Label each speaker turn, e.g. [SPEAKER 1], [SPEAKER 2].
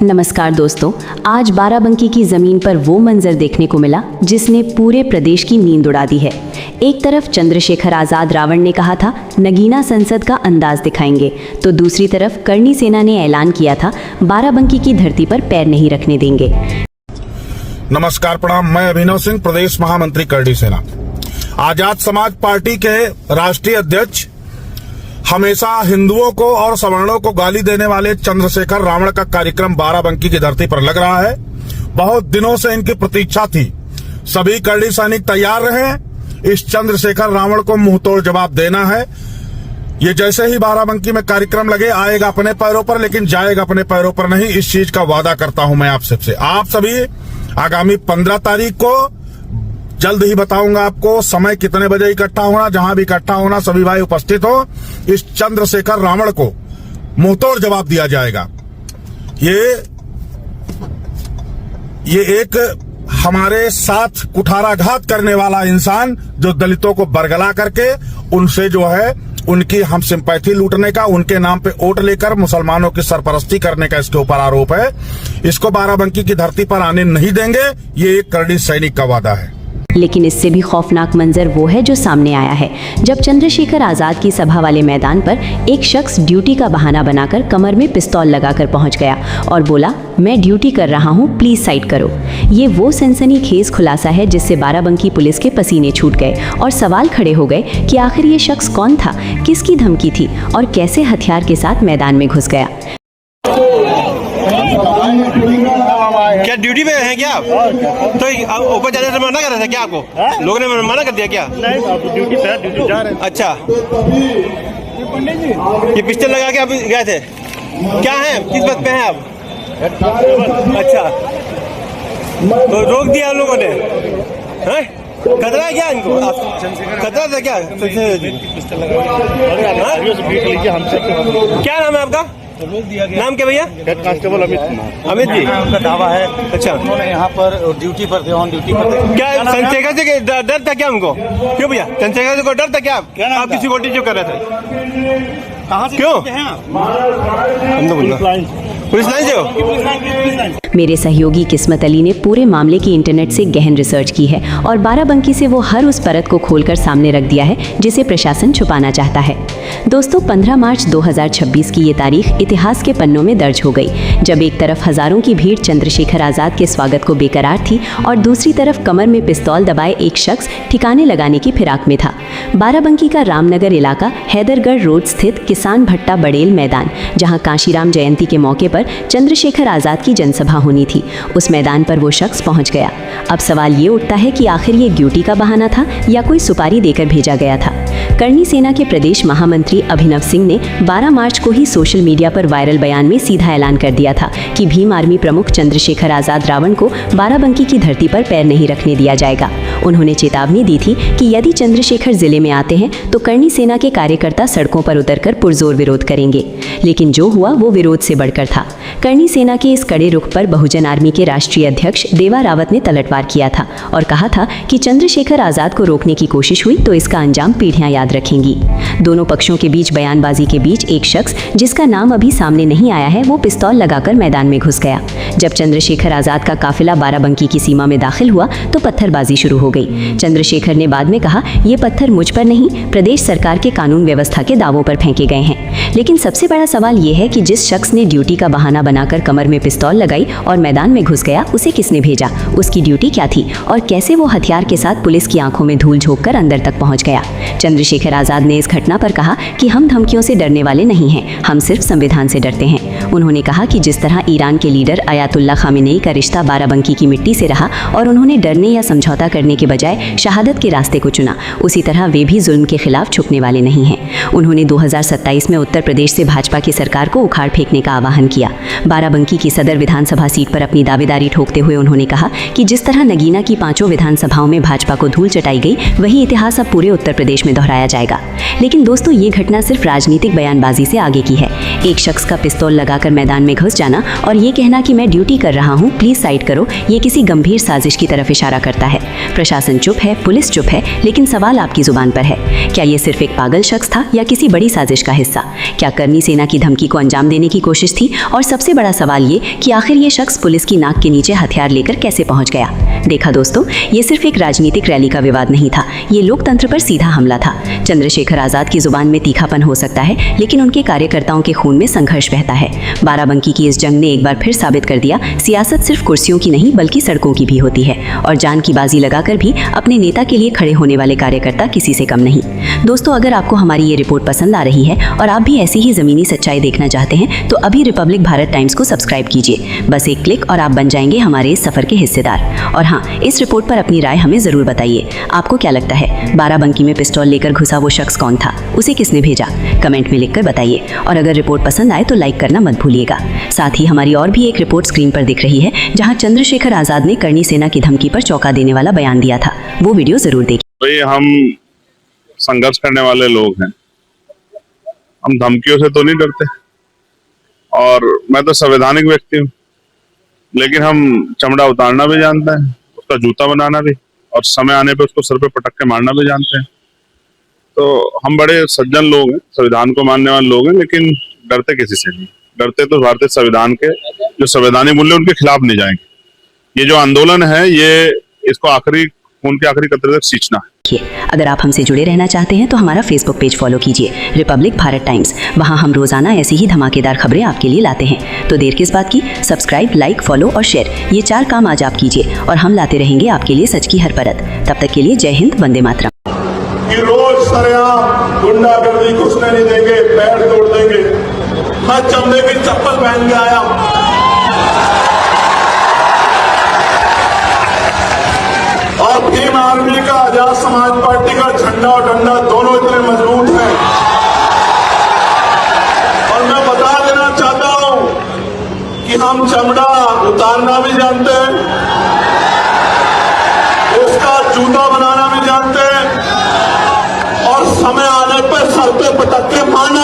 [SPEAKER 1] नमस्कार दोस्तों, आज बाराबंकी की ज़मीन पर वो मंजर देखने को मिला जिसने पूरे प्रदेश की नींद उड़ा दी है। एक तरफ चंद्रशेखर आज़ाद रावण ने कहा था नगीना संसद का अंदाज दिखाएंगे, तो दूसरी तरफ करणी सेना ने ऐलान किया था बाराबंकी की धरती पर पैर नहीं रखने देंगे।
[SPEAKER 2] नमस्कार, प्रणाम। मैं अभिनव सिंह, प्रदेश महामंत्री करणी सेना। आजाद समाज पार्टी के राष्ट्रीय अध्यक्ष हमेशा हिंदुओं को और सवर्णों को गाली देने वाले चंद्रशेखर रावण का कार्यक्रम बाराबंकी की धरती पर लग रहा है। बहुत दिनों से इनकी प्रतीक्षा थी। सभी करणी सैनिक तैयार रहे। इस चंद्रशेखर रावण को मुंहतोड़ जवाब देना है। ये जैसे ही बाराबंकी में कार्यक्रम लगे आएगा अपने पैरों पर, लेकिन जाएगा अपने पैरों पर नहीं। इस चीज का वादा करता हूं मैं आप सबसे। आप सभी आगामी 15 तारीख को जल्द ही बताऊंगा आपको समय कितने बजे इकट्ठा होना। जहां भी इकट्ठा होना सभी भाई उपस्थित हो। इस चंद्रशेखर रावण को मुंहतोड़ जवाब दिया जाएगा। ये एक हमारे साथ कुठाराघात करने वाला इंसान, जो दलितों को बरगला करके उनसे जो है उनकी हम सिंपैथी लूटने का, उनके नाम पे वोट लेकर मुसलमानों की सरपरस्ती करने का इसके ऊपर आरोप है। इसको बाराबंकी की धरती पर आने नहीं देंगे। ये एक करणी सैनिक का वादा है।
[SPEAKER 1] लेकिन इससे भी खौफनाक मंजर वो है जो सामने आया है, जब चंद्रशेखर आज़ाद की सभा वाले मैदान पर एक शख्स ड्यूटी का बहाना बनाकर कमर में पिस्तौल लगाकर पहुंच गया और बोला, मैं ड्यूटी कर रहा हूं, प्लीज साइड करो। ये वो सनसनीखेज खुलासा है जिससे बाराबंकी पुलिस के पसीने छूट गए और सवाल खड़े हो गए कि आखिर ये शख्स कौन था, किसकी धमकी थी और कैसे हथियार के साथ मैदान में घुस गया।
[SPEAKER 3] क्या ड्यूटी पे हैं क्या आप? तो ऊपर जाने से मना कर रहे थे क्या आपको? लोगों ने मना कर दिया क्या?
[SPEAKER 4] नहीं, ड्यूटी पे ड्यूटी जा रहे हैं।
[SPEAKER 3] अच्छा, ये पिस्टल लगा के आप गए थे? क्या है, किस बात पे हैं आप? अच्छा, तो रोक दिया उन लोगों ने? खतरा है क्या इनको? खतरा था क्या? क्या नाम है आपका? नाम क्या भैया?
[SPEAKER 4] Head constable Amit Kumar.
[SPEAKER 3] अमित जी,
[SPEAKER 4] का दावा है।
[SPEAKER 3] अच्छा,
[SPEAKER 4] उन्होंने यहाँ पर ड्यूटी पर थे, ऑन ड्यूटी पर थे।
[SPEAKER 3] क्या चंद्रशेखर से डर था क्या उनको? क्यों भैया, चंद्रशेखर से को डर था क्या? आप किसी को क्यों कर रहे थे?
[SPEAKER 4] कहाँ से
[SPEAKER 3] क्यों?
[SPEAKER 4] हैं आप?
[SPEAKER 3] हम तो बोल पुलिस लाइन से हो?
[SPEAKER 1] मेरे सहयोगी किस्मत अली ने पूरे मामले की इंटरनेट से गहन रिसर्च की है और बाराबंकी से वो हर उस परत को खोलकर सामने रख दिया है जिसे प्रशासन छुपाना चाहता है। दोस्तों, 15 मार्च 2026 की ये तारीख इतिहास के पन्नों में दर्ज हो गई, जब एक तरफ हजारों की भीड़ चंद्रशेखर आज़ाद के स्वागत को बेकरार थी और दूसरी तरफ कमर में पिस्तौल दबाए एक शख्स ठिकाने लगाने की फिराक में था। बाराबंकी का रामनगर इलाका हैदरगढ़ रोड स्थित किसान भट्टा बड़ेल मैदान, जहाँ कांशीराम जयंती के मौके पर चंद्रशेखर आज़ाद की जनसभा होनी थी, उस मैदान पर वो शख्स पहुंच गया। अब सवाल ये उठता है कि आखिर ये ड्यूटी का बहाना था या कोई सुपारी देकर भेजा गया था। करणी सेना के प्रदेश महामंत्री अभिनव सिंह ने 12 मार्च को ही सोशल मीडिया पर वायरल बयान में सीधा ऐलान कर दिया था कि भीम आर्मी प्रमुख चंद्रशेखर आज़ाद रावण को बाराबंकी की धरती पर पैर नहीं रखने दिया जाएगा। उन्होंने चेतावनी दी थी कि यदि चंद्रशेखर जिले में आते हैं तो करणी सेना के कार्यकर्ता सड़कों पर उतरकर पुरजोर विरोध करेंगे। लेकिन जो हुआ वो विरोध से बढ़कर था। करणी सेना के इस कड़े रुख पर बहुजन आर्मी के राष्ट्रीय अध्यक्ष देवा रावत ने पलटवार किया था और कहा था कि चंद्रशेखर आज़ाद को रोकने की कोशिश हुई तो इसका अंजाम पीढ़ियां याद रखेंगी। दोनों पक्षों के बीच बयानबाजी के बीच एक शख्स, जिसका नाम अभी सामने नहीं आया है, वो पिस्तौल लगाकर मैदान में घुस गया। जब चंद्रशेखर आज़ाद का काफिला बाराबंकी की सीमा में दाखिल हुआ तो पत्थरबाजी शुरू हो गई। चंद्रशेखर ने बाद में कहा, ये पत्थर मुझ पर नहीं, प्रदेश सरकार के कानून व्यवस्था के दावों पर फेंके गए हैं। लेकिन सबसे बड़ा सवाल ये है कि जिस शख्स ने ड्यूटी का बहाना बनाकर कमर में पिस्तौल लगाई और मैदान में घुस गया, उसे किसने भेजा, उसकी ड्यूटी क्या थी और कैसे वो हथियार के साथ पुलिस की आंखों में धूल झोंककर अंदर तक पहुंच गया। चंद्रशेखर आज़ाद ने इस घटना पर कहा कि हम धमकियों से डरने वाले नहीं हैं, हम सिर्फ संविधान से डरते हैं। उन्होंने कहा कि जिस तरह ईरान के लीडर अयातुल्ला खामेनेई का रिश्ता बाराबंकी की मिट्टी से रहा और उन्होंने डरने या समझौता करने के बजाय शहादत के रास्ते को चुना, उसी तरह वे भी जुल्म के खिलाफ झुकने वाले नहीं हैं। उन्होंने 2027 में उत्तर प्रदेश से भाजपा की सरकार को उखाड़ फेंकने का आह्वान किया। बाराबंकी की सदर विधानसभा सीट पर अपनी दावेदारी ठोकते हुए उन्होंने कहा कि जिस तरह नगीना की 5 विधानसभाओं में भाजपा को धूल चटाई गई, वही इतिहास अब पूरे उत्तर प्रदेश में दोहराया जाएगा। लेकिन दोस्तों, ये घटना सिर्फ राजनीतिक बयानबाजी से आगे की है। एक शख्स का पिस्तौल लगाकर मैदान में घुस जाना और ये कहना कि मैं ड्यूटी कर रहा हूँ, प्लीज साइड करो, ये किसी गंभीर साजिश की तरफ इशारा करता है। प्रशासन चुप है, पुलिस चुप है, लेकिन सवाल आपकी जुबान पर है, क्या ये सिर्फ एक पागल शख्स था या किसी बड़ी साजिश का हिस्सा? क्या करनी सेना की धमकी को अंजाम देने की कोशिश थी? और सबसे बड़ा सवाल ये कि आखिर ये शख्स पुलिस की नाक के नीचे हथियार लेकर कैसे पहुंच गया? देखा दोस्तों, ये सिर्फ एक राजनीतिक रैली का विवाद नहीं था, ये लोकतंत्र पर सीधा हमला था। चंद्रशेखर आजाद की जुबान में तीखापन हो सकता है, लेकिन उनके कार्यकर्ताओं के खून में संघर्ष बहता है। बाराबंकी की इस जंग ने एक बार फिर साबित कर दिया, सियासत सिर्फ कुर्सियों की नहीं बल्कि सड़कों की भी होती है, और जान की बाजी लगाकर भी अपने नेता के लिए खड़े होने वाले कार्यकर्ता किसी से कम नहीं। दोस्तों, अगर आपको हमारी ये रिपोर्ट पसंद आ रही है और आप भी ऐसी ही जमीनी सच्चाई देखना चाहते हैं तो अभी रिपब्लिक भारत टाइम्स को सब्सक्राइब कीजिए। बस एक क्लिक और आप बन जाएंगे हमारे इस सफर के हिस्सेदार। और हाँ, इस रिपोर्ट पर अपनी राय हमें जरूर बताइए। आपको क्या लगता है, बाराबंकी में पिस्तौल लेकर घुसा वो शख्स कौन था? उसे किसने भेजा? कमेंट में लिखकर बताइए। और अगर रिपोर्ट पसंद आए तो लाइक करना मत भूलिएगा। साथ ही हमारी और भी एक रिपोर्ट स्क्रीन पर दिख रही है, जहां चंद्रशेखर आजाद ने करनी सेना की धमकी पर चौंका देने वाला बयान दिया था। वो वीडियो जरूर देखिए।
[SPEAKER 5] भाई, हम संघर्ष करने वाले लोग हैं, हम धमकियों से तो नहीं डरते, और मैं तो संवैधानिक व्यक्ति हूँ, लेकिन हम चमड़ा उतारना भी जानते हैं, उसका जूता बनाना भी, और समय आने पे उसको सर पे पटक के मारना भी जानते हैं। तो हम बड़े सज्जन लोग हैं, संविधान को मानने वाले लोग हैं, लेकिन डरते किसी से नहीं। डरते तो भारतीय संविधान के जो संवैधानिक मूल्य उनके खिलाफ नहीं जाएंगे। ये जो आंदोलन है, ये इसको आखिरी खून के आखिरी कतरे तक सींचना है।
[SPEAKER 1] अगर आप हमसे जुड़े रहना चाहते हैं तो हमारा फेसबुक पेज फॉलो कीजिए, रिपब्लिक भारत टाइम्स। वहां हम रोजाना ऐसी ही धमाकेदार खबरें आपके लिए लाते हैं। तो देर किस बात की, सब्सक्राइब, लाइक, फॉलो और शेयर, ये 4 काम आज आप कीजिए और हम लाते रहेंगे आपके लिए सच की हर परत। तब तक के लिए जय हिंद, वंदे मातरम।
[SPEAKER 6] कि रोज सरेआम गुंडागर्दी घुसने नहीं देंगे, पैर तोड़ देंगे। मैं चमड़े की चप्पल पहन के आया, और भीम आर्मी का, आजाद समाज पार्टी का झंडा और डंडा दोनों इतने मजबूत हैं। और मैं बता देना चाहता हूं कि हम चमड़ा उतारना भी जानते हैं, उसका जूता बनाना भी जानते हैं, और समय आने पर सर पे पटक के मारना